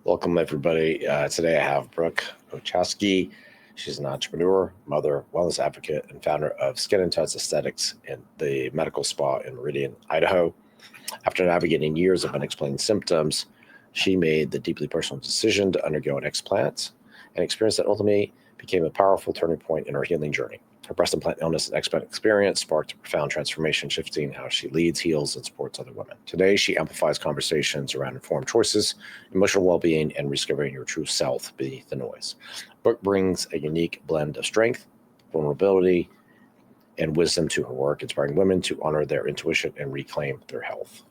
Welcome, everybody. Today I have Brooke Ochojski. She's an entrepreneur, mother, wellness advocate, and founder of Skin and Touch Aesthetics in the medical spa in Meridian, Idaho. After navigating years of unexplained symptoms, she made the deeply personal decision to undergo an explant, an experience that ultimately became a powerful turning point in her healing journey. Her breast implant illness and explant experience sparked a profound transformation, shifting how she leads, heals, and supports other women. Today, she amplifies conversations around informed choices, emotional well-being, and rediscovering your true self beneath the noise. Brooke brings a unique blend of strength, vulnerability, and wisdom to her work, inspiring women to honor their intuition and reclaim their health.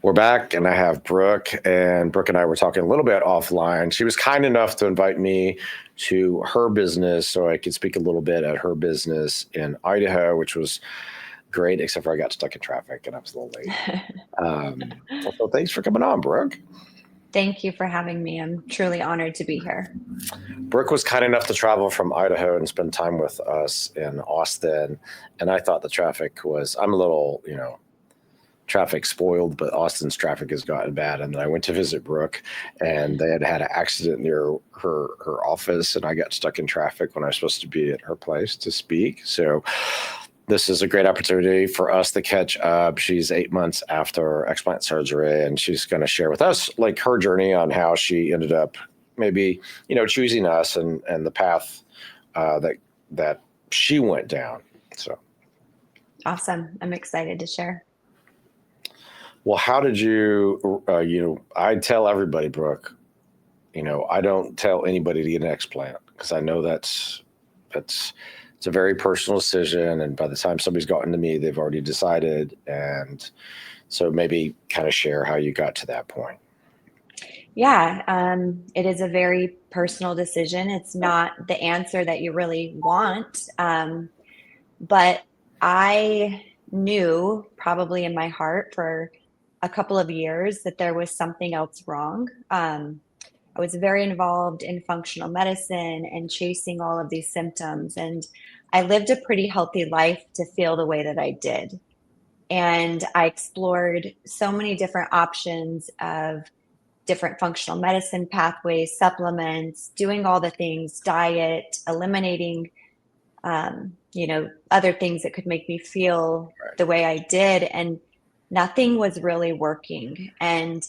We're back, and I have Brooke, and Brooke and I were talking a little bit offline. She was kind enough to invite me to her business so I could speak a little bit at her business in Idaho, which was great, except for I got stuck in traffic and I was a little late. So thanks for coming on, Brooke. Thank you for having me. I'm truly honored to be here. Brooke was kind enough to travel from Idaho and spend time with us in Austin, and I thought the traffic was, I'm a little, traffic spoiled, but Austin's traffic has gotten bad. And then I went to visit Brooke, and they had had an accident near her office, and I got stuck in traffic when I was supposed to be at her place to speak. So this is a great opportunity for us to catch up. She's 8 months after explant surgery, and she's going to share with us like her journey on how she ended up maybe, choosing us and the path that she went down. So awesome. I'm excited to share. Well, how did you, I tell everybody, Brooke, I don't tell anybody to get an explant because I know it's a very personal decision. And by the time somebody's gotten to me, they've already decided. And so maybe kind of share how you got to that point. Yeah, it is a very personal decision. It's not the answer that you really want. But I knew probably in my heart for a couple of years that there was something else wrong. I was very involved in functional medicine and chasing all of these symptoms. And I lived a pretty healthy life to feel the way that I did. And I explored so many different options of different functional medicine pathways, supplements, doing all the things, diet, eliminating, other things that could make me feel the way I did. And nothing was really working. And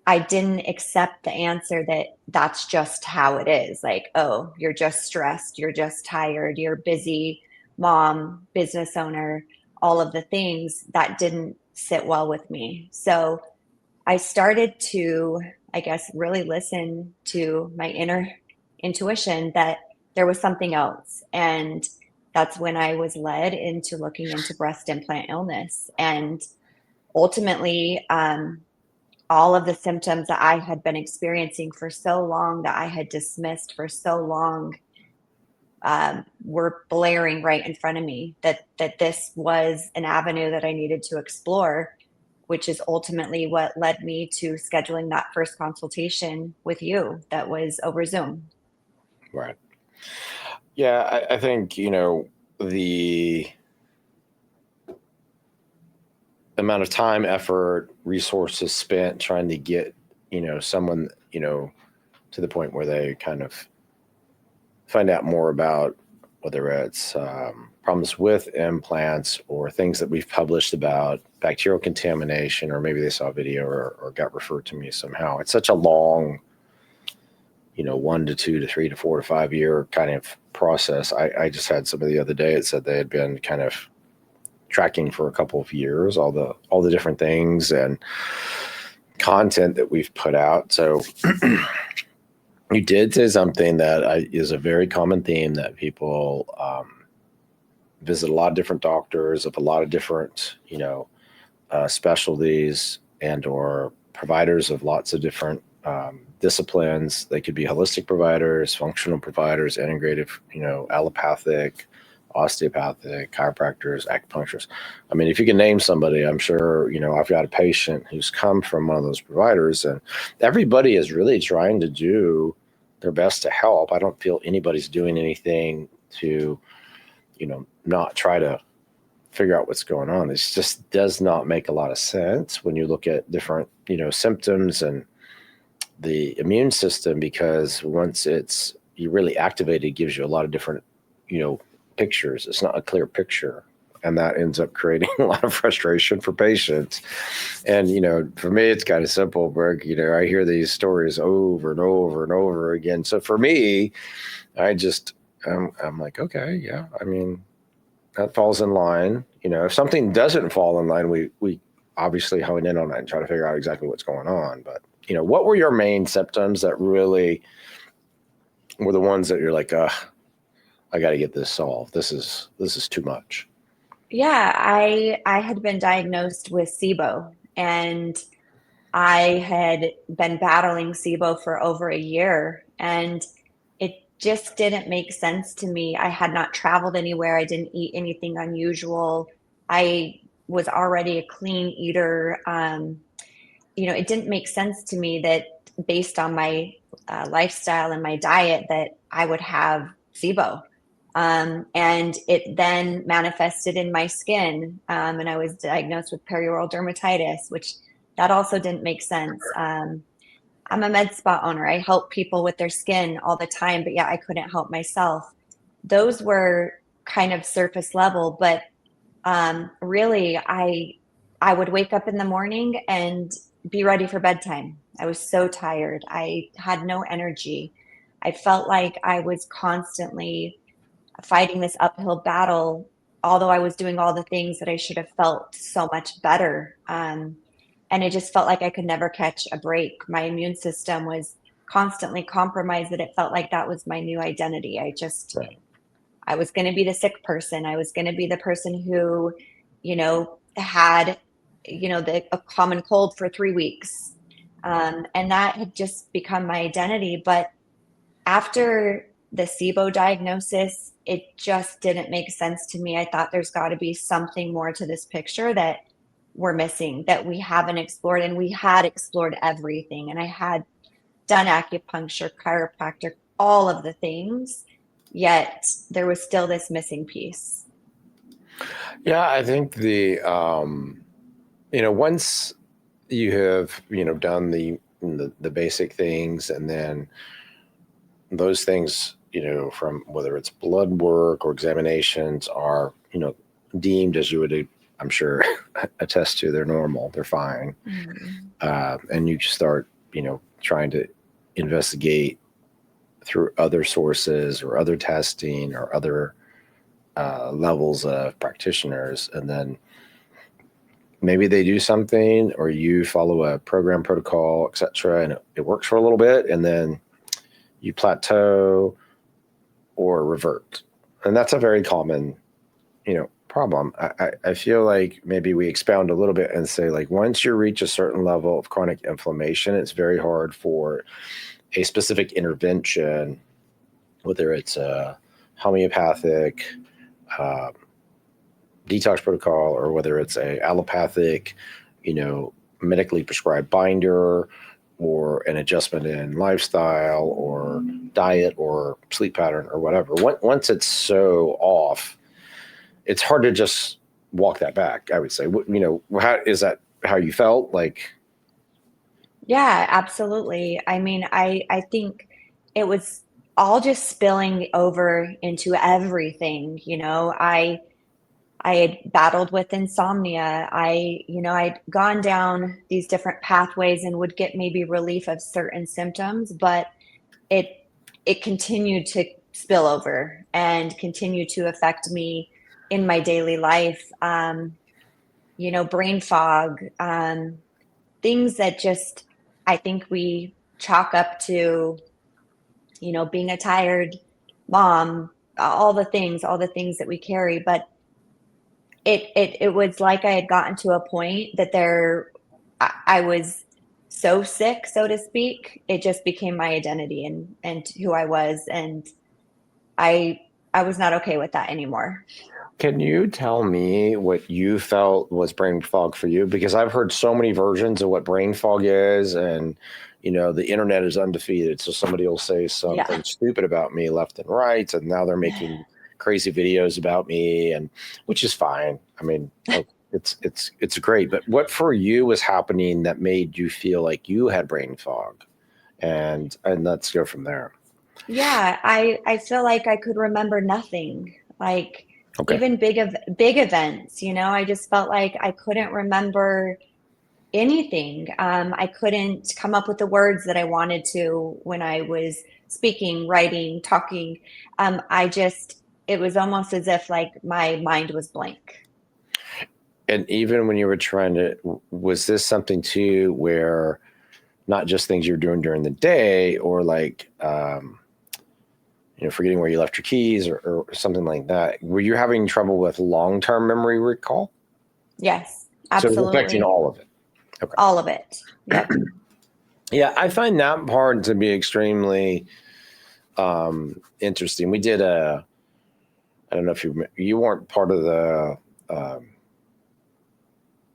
I didn't accept the answer that that's just how it is. Like, oh, you're just stressed. You're just tired. You're busy mom, business owner, all of the things that didn't sit well with me. So I started to, I guess, really listen to my inner intuition that there was something else. And that's when I was led into looking into breast implant illness. And ultimately, all of the symptoms that I had been experiencing for so long, that I had dismissed for so long, were blaring right in front of me, that this was an avenue that I needed to explore, which is ultimately what led me to scheduling that first consultation with you that was over Zoom. Right. Yeah, I think, the amount of time, effort, resources spent trying to get, someone, to the point where they kind of find out more about whether it's problems with implants or things that we've published about bacterial contamination, or maybe they saw a video or got referred to me somehow. It's such a long, 1 to 2 to 3 to 4 to 5 year kind of process. I just had somebody the other day that said they had been kind of tracking for a couple of years, all the different things and content that we've put out. So you did say something that is a very common theme, that people visit a lot of different doctors of a lot of different, specialties and or providers of lots of different disciplines. They could be holistic providers, functional providers, integrative, allopathic, osteopathic, chiropractors, acupuncturists. I mean, if you can name somebody, I'm sure, I've got a patient who's come from one of those providers, and everybody is really trying to do their best to help. I don't feel anybody's doing anything to, not try to figure out what's going on. It just does not make a lot of sense when you look at different, symptoms and the immune system, because once it's you really activated, it gives you a lot of different, pictures. It's not a clear picture. And that ends up creating a lot of frustration for patients. And, for me, it's kind of simple, Brooke. I hear these stories over and over and over again. So for me, I'm like, okay, yeah, I mean, that falls in line. If something doesn't fall in line, we obviously hone in on it and try to figure out exactly what's going on. But, what were your main symptoms that really were the ones that you're like, I got to get this solved. This is too much. Yeah, I had been diagnosed with SIBO, and I had been battling SIBO for over a year, and it just didn't make sense to me. I had not traveled anywhere. I didn't eat anything unusual. I was already a clean eater. It didn't make sense to me that based on my lifestyle and my diet that I would have SIBO. And it then manifested in my skin. And I was diagnosed with perioral dermatitis, which that also didn't make sense. I'm a med spa owner. I help people with their skin all the time, but yeah, I couldn't help myself. Those were kind of surface level, but really, I would wake up in the morning and be ready for bedtime. I was so tired. I had no energy. I felt like I was constantly fighting this uphill battle, although I was doing all the things that I should have felt so much better. And it just felt like I could never catch a break. My immune system was constantly compromised, that it felt like that was my new identity. Right. I was going to be the sick person. I was going to be the person who, had, a common cold for 3 weeks. And that had just become my identity. But after the SIBO diagnosis, it just didn't make sense to me. I thought there's got to be something more to this picture that we're missing, that we haven't explored. And we had explored everything. And I had done acupuncture, chiropractic, all of the things, yet there was still this missing piece. Yeah, I think once you have, done the basic things, and then those things, from whether it's blood work or examinations are, deemed, as you would, I'm sure, attest to, they're normal, they're fine. And you just start, trying to investigate through other sources or other testing or other levels of practitioners, and then maybe they do something, or you follow a program, protocol, etc., and it works for a little bit, and then you plateau or revert. And that's a very common, problem. I feel like maybe we expound a little bit and say, like, once you reach a certain level of chronic inflammation, it's very hard for a specific intervention, whether it's a homeopathic detox protocol, or whether it's a allopathic, medically prescribed binder, or an adjustment in lifestyle or diet or sleep pattern or whatever. Once it's so off, it's hard to just walk that back, I would say. Is that how you felt? Like, Yeah, absolutely. I mean, I think it was all just spilling over into everything. I had battled with insomnia. I'd gone down these different pathways and would get maybe relief of certain symptoms, but it it continued to spill over and continue to affect me in my daily life. Brain fog, things that just I think we chalk up to, being a tired mom, all the things that we carry, but it was like I had gotten to a point that I was so sick, so to speak. It just became my identity and who I was, and I I was not okay with that anymore. can you tell me what you felt was brain fog for you? Because I've heard so many versions of what brain fog is, and the internet is undefeated. So somebody will say Yeah. something stupid about me left and right, and now they're making crazy videos about me, and which is fine. I mean, it's great. But what for you was happening that made you feel like you had brain fog? And let's go from there. Yeah, I feel like I could remember nothing. Like Okay. even big events, you know, I just felt like I couldn't remember anything. I couldn't come up with the words that I wanted to when I was speaking, writing, talking. It was almost as if like my mind was blank. And even when you were trying to, was this something too where not just things you were doing during the day, or like, forgetting where you left your keys, or something like that? Were you having trouble with long-term memory recall? Yes, So it was affecting absolutely. all of it. Okay. All of it. Yep. Yeah, I find that part to be extremely interesting. We did I don't know if you weren't part of the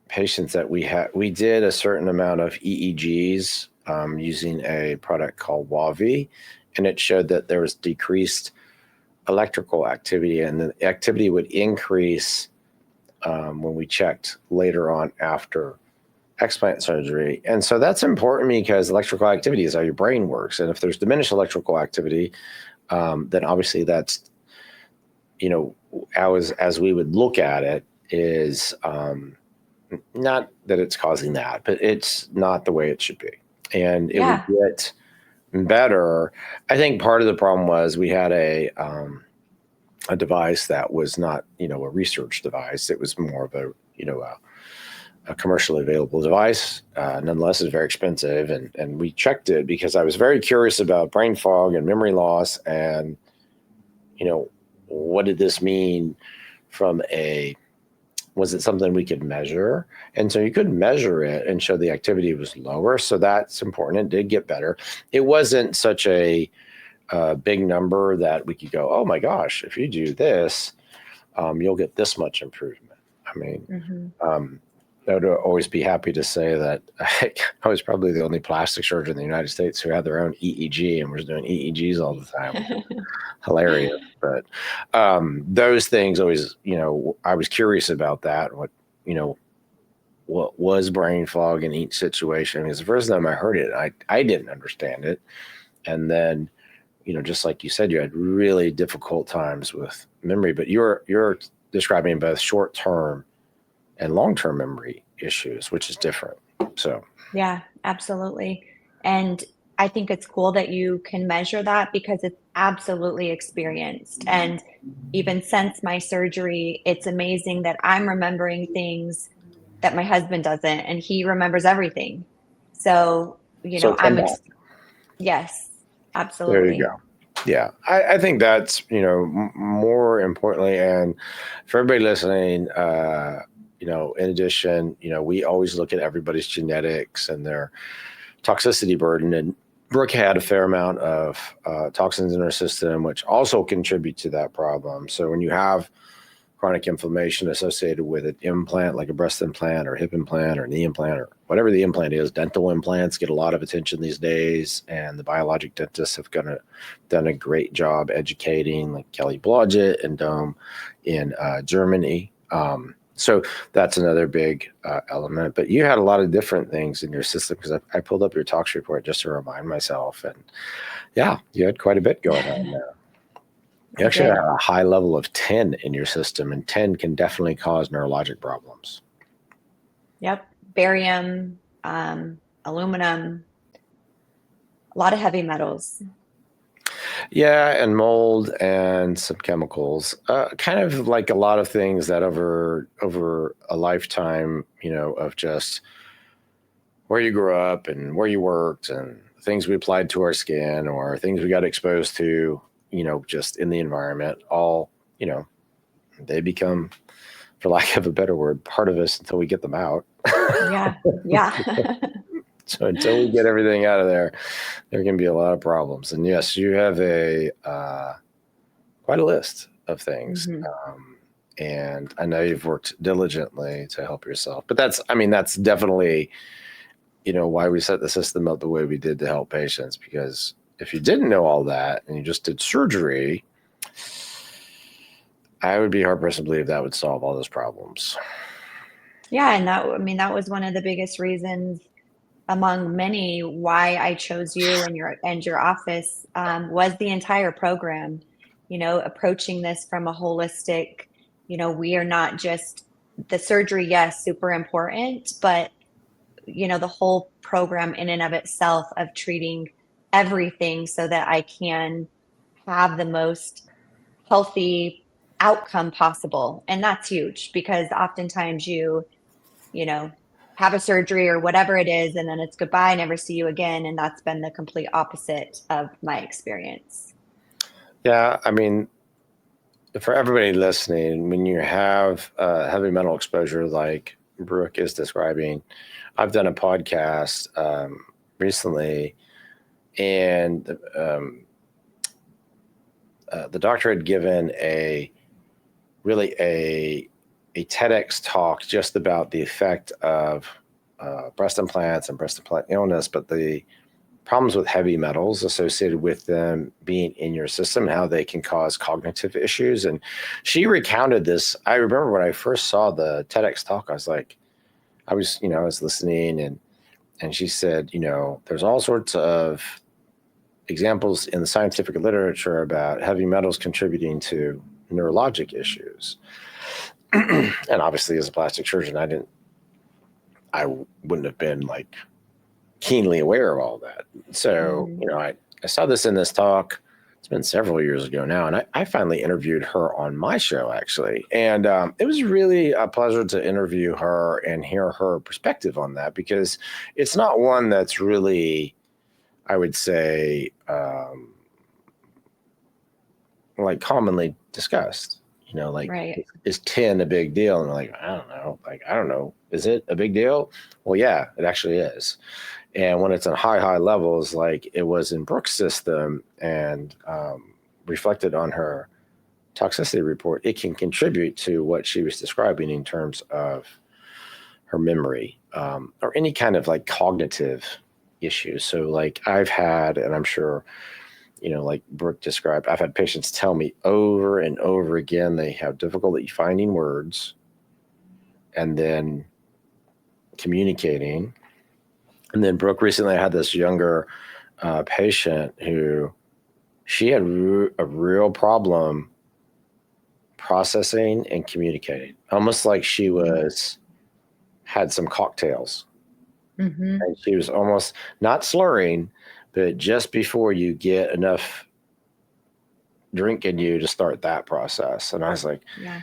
patients that we had. We did a certain amount of EEGs using a product called WAVI, and it showed that there was decreased electrical activity, and the activity would increase when we checked later on after explant surgery. And so that's important because electrical activity is how your brain works. And if there's diminished electrical activity, then obviously that's, as we would look at it, is not that it's causing that, but it's not the way it should be. And it would Yeah. get better. I think part of the problem was we had a device that was not, a research device. It was more of a commercially available device. Nonetheless, it's very expensive. And we checked it because I was very curious about brain fog and memory loss. And, what did this mean was it something we could measure? And so you could measure it and show the activity was lower. So that's important. It did get better. It wasn't such a big number that we could go, oh my gosh, if you do this, you'll get this much improvement. I mean, Mm-hmm. I would always be happy to say that I was probably the only plastic surgeon in the United States who had their own EEG and was doing EEGs all the time, which is hilarious. But those things always, I was curious about that. What was brain fog in each situation? Because the first time I heard it, I didn't understand it. And then, just like you said, you had really difficult times with memory, but you're describing both short-term and long-term memory issues, which is different. So, Yeah, absolutely. And I think it's cool that you can measure that because it's absolutely experienced. And even since my surgery, it's amazing that I'm remembering things that my husband doesn't, and he remembers everything. So, so come back. Yes, There you absolutely. go. Yeah, I think that's more importantly, and for everybody listening, in addition, we always look at everybody's genetics and their toxicity burden. And Brooke had a fair amount of toxins in her system, which also contribute to that problem. So when you have chronic inflammation associated with an implant, like a breast implant or hip implant or knee implant or whatever the implant is, dental implants get a lot of attention these days. And the biologic dentists have done a great job educating, like Kelly Blodgett and Dome in Germany. So that's another big element. But you had a lot of different things in your system because I pulled up your tox report just to remind myself. And yeah, you had quite a bit going on there. You I actually did. have a high level of 10 in your system, and 10 can definitely cause neurologic problems. Yep. Barium, aluminum, a lot of heavy metals. Yeah, and mold and some chemicals. Kind of like a lot of things that over a lifetime, of just where you grew up and where you worked and things we applied to our skin or things we got exposed to, just in the environment, all, they become, for lack of a better word, part of us until we get them out. Yeah. Yeah. So until we get everything out of there can be a lot of problems. And yes, you have quite a list of things. hmm And I know you've worked diligently to help yourself, but that's definitely, why we set the system up the way we did to help patients. Because if you didn't know all that and you just did surgery, I would be hard pressed to believe that would solve all those problems. Yeah, and that was one of the biggest reasons among many why I chose you and your office was the entire program. Approaching this from a holistic, we are not just the surgery, yes, super important, but the whole program in and of itself of treating everything so that I can have the most healthy outcome possible. And that's huge because oftentimes you know, have a surgery or whatever it is, and then it's goodbye, never see you again. And that's been the complete opposite of my experience. Yeah, I mean, for everybody listening, when you have heavy metal exposure like Brooke is describing, I've done a podcast recently, and the doctor had given a TEDx talk just about the effect of breast implants and breast implant illness, but the problems with heavy metals associated with them being in your system, how they can cause cognitive issues. And she recounted this. I remember when I first saw the TEDx talk, I was listening, and she said, there's all sorts of examples in the scientific literature about heavy metals contributing to neurologic issues. And obviously, as a plastic surgeon, I wouldn't have been like keenly aware of all that. So, Mm. I saw this in this talk. It's been several years ago now, and I finally interviewed her on my show, actually. And it was really a pleasure to interview her and hear her perspective on that, because it's not one that's really, I would say, like commonly discussed. Like, Right. is tin a big deal? And I'm like, I don't know. Like, I don't know. Is it a big deal? Well, yeah, it actually is. And when it's on high levels, like it was in Brooke's system and reflected on her toxicity report, it can contribute to what she was describing in terms of her memory, or any kind of like cognitive issues. So, like, I've had, and I'm sure, like Brooke described, I've had patients tell me over and over again they have difficulty finding words and then communicating. And then Brooke recently had this younger patient who she had a real problem processing and communicating, almost like she was had some cocktails, Mm-hmm. and she was almost not slurring, but just before you get enough drink in you to start that process. And Yeah,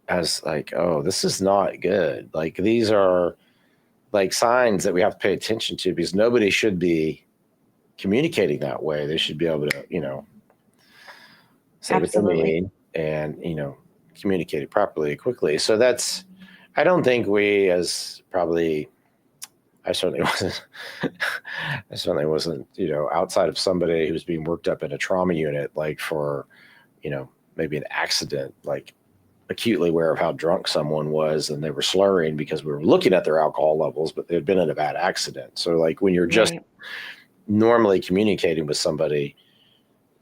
I was like, oh, this is not good. Like, these are like signs that we have to pay attention to, because nobody should be communicating that way. They should be able to, say what they absolutely. mean and, communicate it properly, quickly. So I don't think we, as probably, I certainly wasn't, I certainly wasn't, outside of somebody who's being worked up in a trauma unit, like for, maybe an accident, like acutely aware of how drunk someone was and they were slurring because we were looking at their alcohol levels, but they'd been in a bad accident. So, like, when you're just Right. normally communicating with somebody,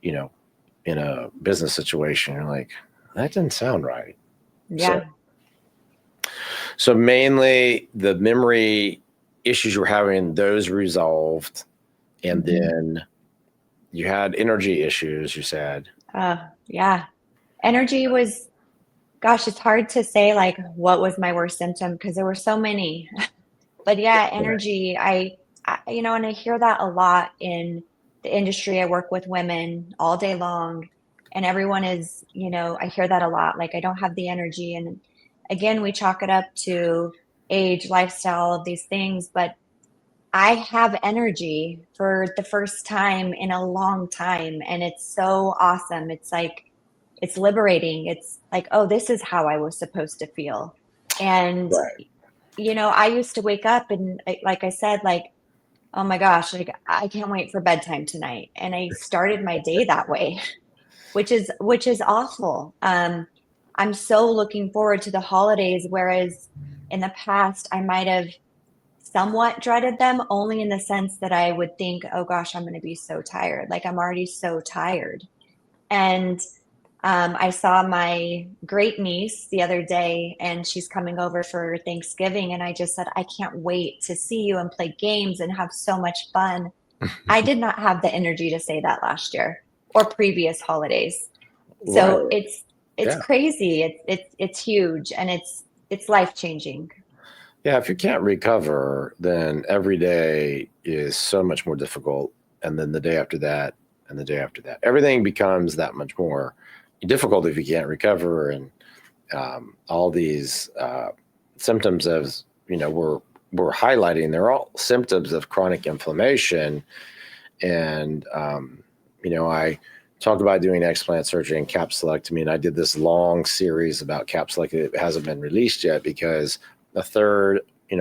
you know, in a business situation, you're like, that didn't sound right. So, Yeah. so mainly the memory issues you were having, those resolved, and Mm-hmm. then you had energy issues, you said. Yeah. Energy was, gosh, it's hard to say like what was my worst symptom because there were so many. But yeah, Right. energy, and I hear that a lot in the industry. I work with women all day long, and everyone is, I hear that a lot. Like, I don't have the energy. And again, we chalk it up to age, lifestyle, of these things, but I have energy for the first time in a long time, and it's so awesome. It's like, it's liberating. It's like, oh, this is how I was supposed to feel. And Right. I used to wake up and like I said, like, oh my gosh, like I can't wait for bedtime tonight. And I started my day that way, which is awful. I'm so looking forward to the holidays, whereas in the past I might have somewhat dreaded them only in the sense that I would think, oh gosh, I'm going to be so tired. Like I'm already so tired. And I saw my great niece the other day, and she's coming over for Thanksgiving. And I just said, I can't wait to see you and play games and have so much fun. I did not have the energy to say that last year or previous holidays. Right. So it's Yeah. crazy. It's huge, and it's life changing. Yeah. If you can't recover, then every day is so much more difficult. And then the day after that, and the day after that, everything becomes that much more difficult if you can't recover. And all these symptoms of, we're highlighting, they're all symptoms of chronic inflammation. And, I talked about doing explant surgery and capsulectomy, and I did this long series about capsulectomy. It hasn't been released yet because a third, in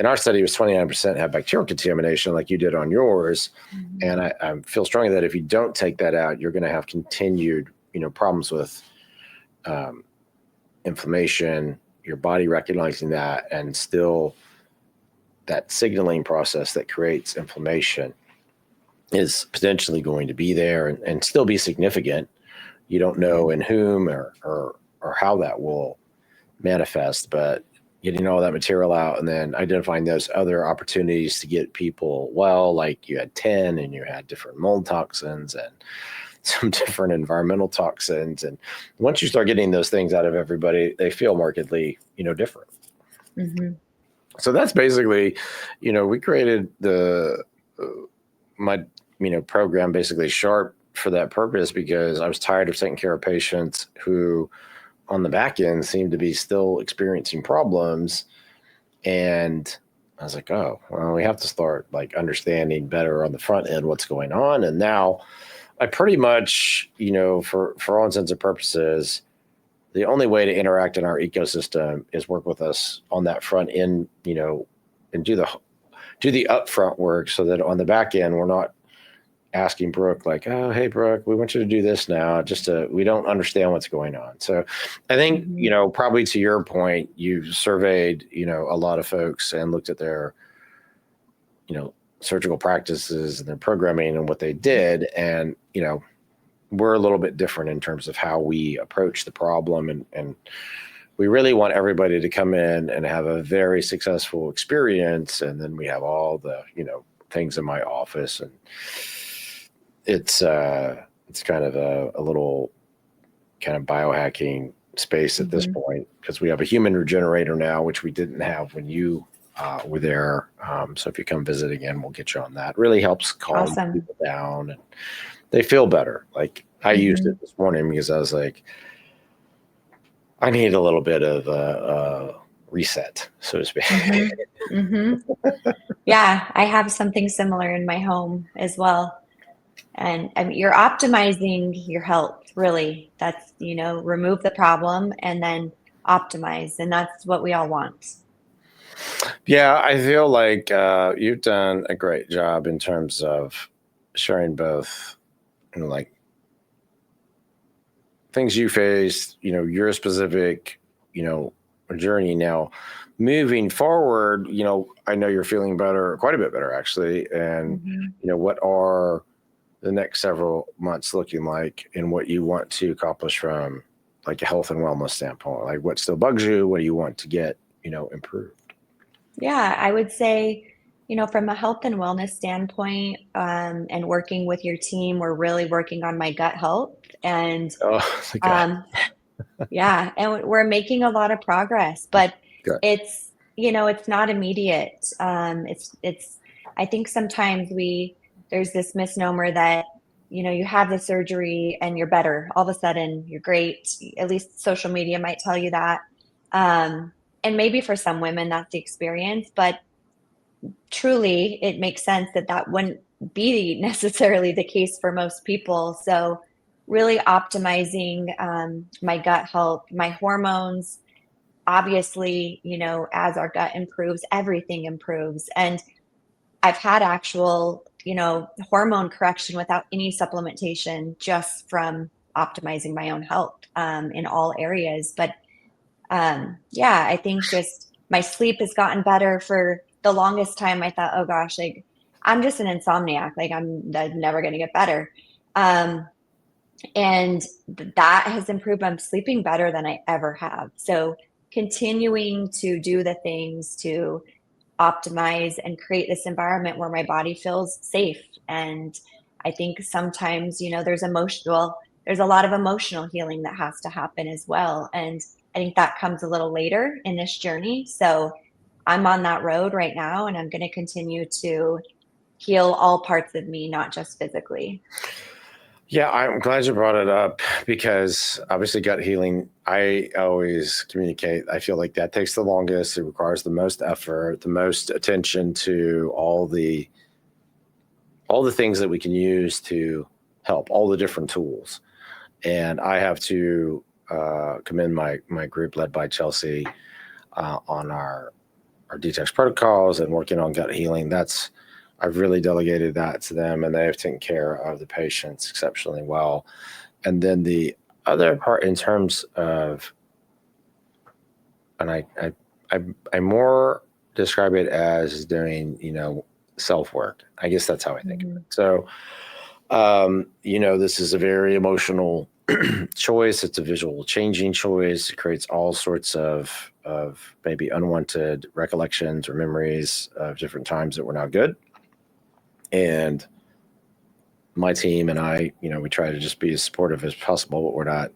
our study, it was 29% had bacterial contamination like you did on yours. Mhm. And I feel strongly that if you don't take that out, you're going to have continued, problems with inflammation, your body recognizing that, and still that signaling process that creates inflammation is potentially going to be there and still be significant. You don't know in whom or how that will manifest, but getting all that material out and then identifying those other opportunities to get people well, like you had 10 and you had different mold toxins and some different environmental toxins. And once you start getting those things out of everybody, they feel markedly, different. Mhm. So that's basically, we created my, program basically Sharp for that purpose because I was tired of taking care of patients who on the back end seemed to be still experiencing problems. And I was like, oh, well, we have to start like understanding better on the front end what's going on. And now I pretty much, for all intents and purposes, the only way to interact in our ecosystem is work with us on that front end, and do the upfront work so that on the back end, we're not asking Brooke like, oh, hey, Brooke, we want you to do this now. We don't understand what's going on. So I think, Mhm. probably to your point, you've surveyed, a lot of folks and looked at their, surgical practices and their programming and what they did. And, we're a little bit different in terms of how we approach the problem. And we really want everybody to come in and have a very successful experience. And then we have all the, things in my office, and it's kind of a little kind of biohacking space at this Mhm. point because we have a human regenerator now, which we didn't have when you were there. So if you come visit again, we'll get you on that. Really helps calm Awesome. people down and they feel better. Like I used it Mhm. this morning because I was like, I need a little bit of a reset, so to speak. Mhm. Mhm. Yeah, I have something similar in my home as well. And I mean, you're optimizing your health, really. That's, remove the problem and then optimize. And that's what we all want. Yeah, I feel like you've done a great job in terms of sharing both, like things you faced, your specific, you know, journey. Now, moving forward, I know you're feeling better, quite a bit better actually. And, Mhm. what are the next several months looking like and what you want to accomplish from like a health and wellness standpoint? Like what still bugs you? What do you want to get, improved? Yeah, I would say, from a health and wellness standpoint, and working with your team, we're really working on my gut health. And Oh, okay. um, yeah, and we're making a lot of progress, but Good. it's not immediate. I think sometimes there's this misnomer that, you have the surgery and you're better. All of a sudden, you're great. At least social media might tell you that. Um, and maybe for some women, that's the experience, but truly, it makes sense that that wouldn't be necessarily the case for most people. So, really optimizing my gut health, my hormones. Obviously, as our gut improves, everything improves. And I've had actual, hormone correction without any supplementation just from optimizing my own health in all areas. But yeah, I think just my sleep has gotten better. For the longest time I thought, oh gosh, like I'm just an insomniac, like I'm never going to get better. um And that has improved. I'm sleeping better than I ever have. So continuing to do the things to optimize and create this environment where my body feels safe. And I think sometimes, there's a lot of emotional healing that has to happen as well. And I think that comes a little later in this journey. So I'm on that road right now, and I'm going to continue to heal all parts of me, not just physically. Yeah, I'm glad you brought it up because obviously gut healing, I always communicate. I feel like that takes the longest. It requires the most effort, the most attention to all the things that we can use to help, all the different tools. And I have to commend my group led by Chelsea on our detox protocols and working on gut healing. I've really delegated that to them, and they have taken care of the patients exceptionally well. And then the other part, in terms of, and I more describe it as doing, self work. I guess that's how I think of it. So, this is a very emotional choice. It's a visual changing choice. It creates all sorts of maybe unwanted recollections or memories of different times that were not good. And my team and I, we try to just be as supportive as possible, but we're not,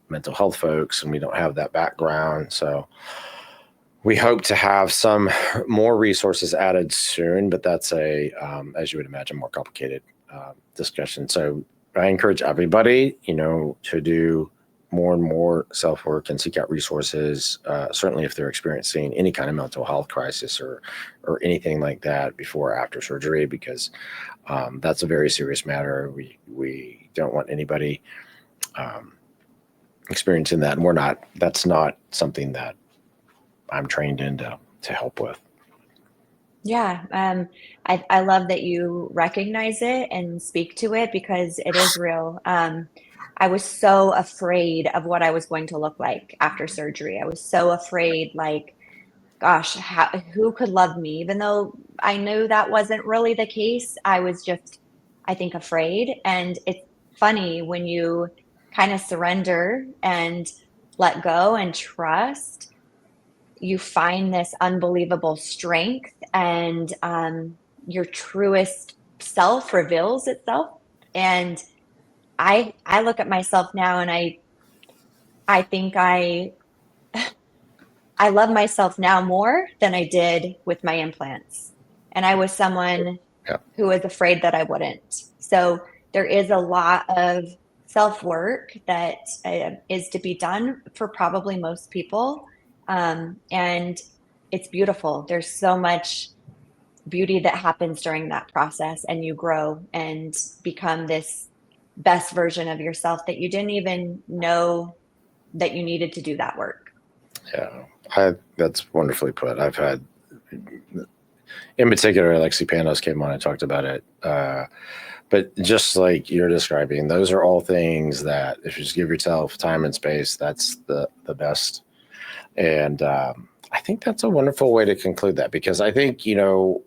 mental health folks, and we don't have that background. So we hope to have some more resources added soon, but that's as you would imagine, more complicated discussion. So I encourage everybody, to do more and more self-work and seek out resources, certainly if they're experiencing any kind of mental health crisis or anything like that before or after surgery, because that's a very serious matter. We don't want anybody experiencing that, and that's not something that I'm trained in to help with. Yeah, I love that you recognize it and speak to it because it is real. I was so afraid of what I was going to look like after surgery. I was so afraid, like, gosh, who could love me? Even though I knew that wasn't really the case, I was just, I think, afraid. And it's funny when you kind of surrender and let go and trust, you find this unbelievable strength, and your truest self reveals itself. And I look at myself now, and I think I love myself now more than I did with my implants. And I was someone Yeah. who was afraid that I wouldn't. So there is a lot of self work that is to be done for probably most people. And it's beautiful. There's so much beauty that happens during that process, and you grow and become this best version of yourself that you didn't even know that you needed to do that work. Yeah, that's wonderfully put. I've had, in particular, Alexi Panos came on and talked about it. But just like you're describing, those are all things that if you just give yourself time and space, that's the best. And I think that's a wonderful way to conclude that, because I think,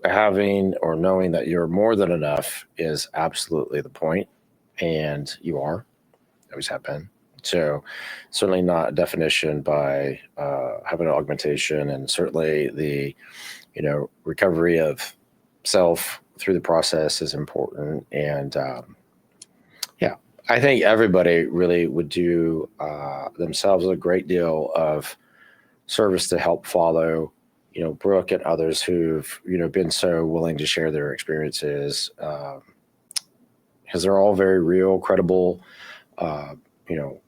having or knowing that you're more than enough is absolutely the point. And you are, always have been. So certainly not a definition by having an augmentation, and certainly the, recovery of self through the process is important. And yeah, I think everybody really would do themselves a great deal of service to help follow, Brooke and others who've, been so willing to share their experiences, because they're all very real, credible, you know,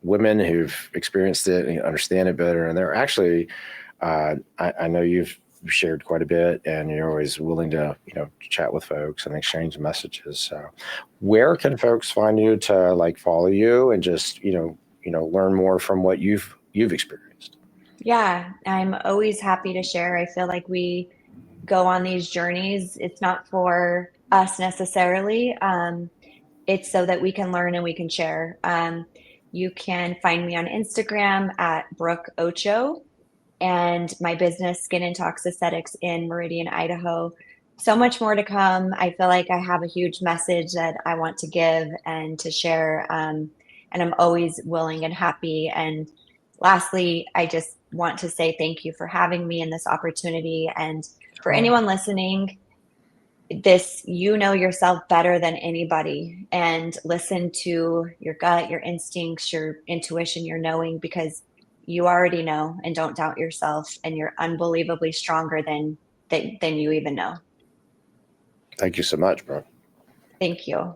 women who've experienced it and understand it better. And they're actually, I know you've shared quite a bit, and you're always willing to, chat with folks and exchange messages. So where can folks find you to follow you and just, learn more from what you've experienced? Yeah, I'm always happy to share. I feel like we go on these journeys. It's not for us necessarily. It's so that we can learn and we can share. You can find me on Instagram at Brooke Ocho, and my business, Skin and Tox Aesthetics, in Meridian, Idaho. so much more to come. I feel like I have a huge message that I want to give and to share. And I'm always willing and happy. And lastly, I just want to say thank you for having me in this opportunity. And for Oh, anyone listening, you know yourself better than anybody, and listen to your gut, your instincts, your intuition, your knowing, because you already know, and don't doubt yourself, and you're unbelievably stronger than you even know. thank you so much, bro. Thank you.